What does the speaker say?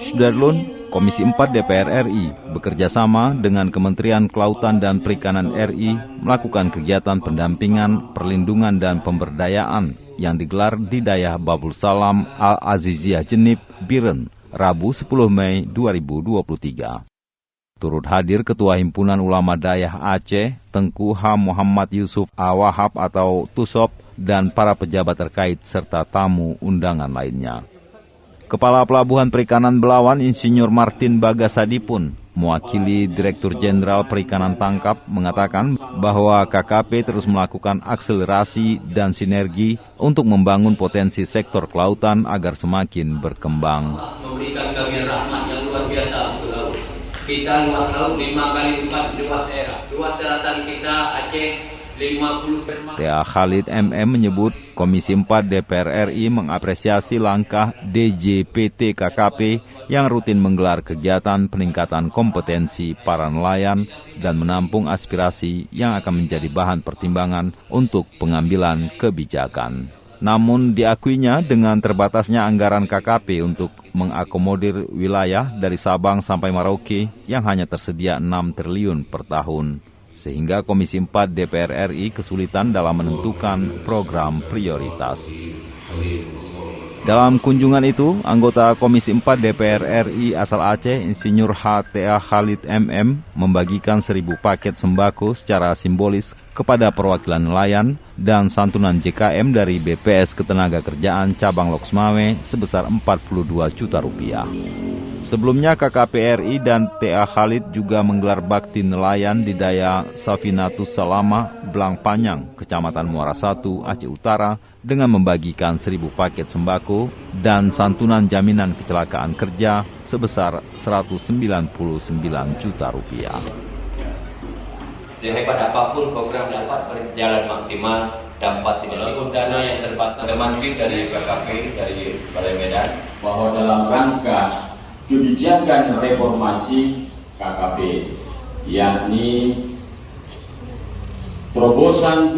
Sudarlun, Komisi 4 DPR RI bekerjasama dengan Kementerian Kelautan dan Perikanan RI melakukan kegiatan pendampingan, perlindungan dan pemberdayaan yang digelar di Dayah Babul Salam Al-Aziziyah Jenib, Biren, Rabu 10 Mei 2023. Turut hadir Ketua Himpunan Ulama Dayah Aceh, Tengku H. Muhammad Yusuf Awahab atau Tusop, dan para pejabat terkait serta tamu undangan lainnya. Kepala Pelabuhan Perikanan Belawan Insinyur Martin Bagasadi pun mewakili Direktur Jenderal Perikanan Tangkap mengatakan bahwa KKP terus melakukan akselerasi dan sinergi untuk membangun potensi sektor kelautan agar semakin berkembang. Memberikan kami rahmat yang luar biasa untuk laut. Kita luas laut 5 kali lipat luas daerah. Luas daratan kita Aceh 50. TA Khalid MM menyebut Komisi 4 DPR RI mengapresiasi langkah DJPT KKP yang rutin menggelar kegiatan peningkatan kompetensi para nelayan dan menampung aspirasi yang akan menjadi bahan pertimbangan untuk pengambilan kebijakan. Namun diakuinya dengan terbatasnya anggaran KKP untuk mengakomodir wilayah dari Sabang sampai Merauke yang hanya tersedia 6 triliun per tahun. Sehingga Komisi 4 DPR RI kesulitan dalam menentukan program prioritas. Dalam kunjungan itu, anggota Komisi 4 DPR RI asal Aceh, Insinyur HTA Khalid MM, membagikan 1.000 paket sembako secara simbolis kepada perwakilan nelayan dan santunan JKM dari BPS Ketenagakerjaan Cabang Loksmawe sebesar Rp42 juta. Sebelumnya KKP RI dan TA Khalid juga menggelar bakti nelayan di Daya Safinatus Salama, Blang Panyang, Kecamatan Muara Satu, Aceh Utara, dengan membagikan 1.000 paket sembako dan santunan jaminan kecelakaan kerja sebesar Rp199 juta. Sehebat apapun program dapat berjalan maksimal dan pasti walaupun dana yang terbatas. Teman-teman dari KKP dari Balai Medan bahwa dalam rangka kebijakan reformasi KKP, yakni terobosan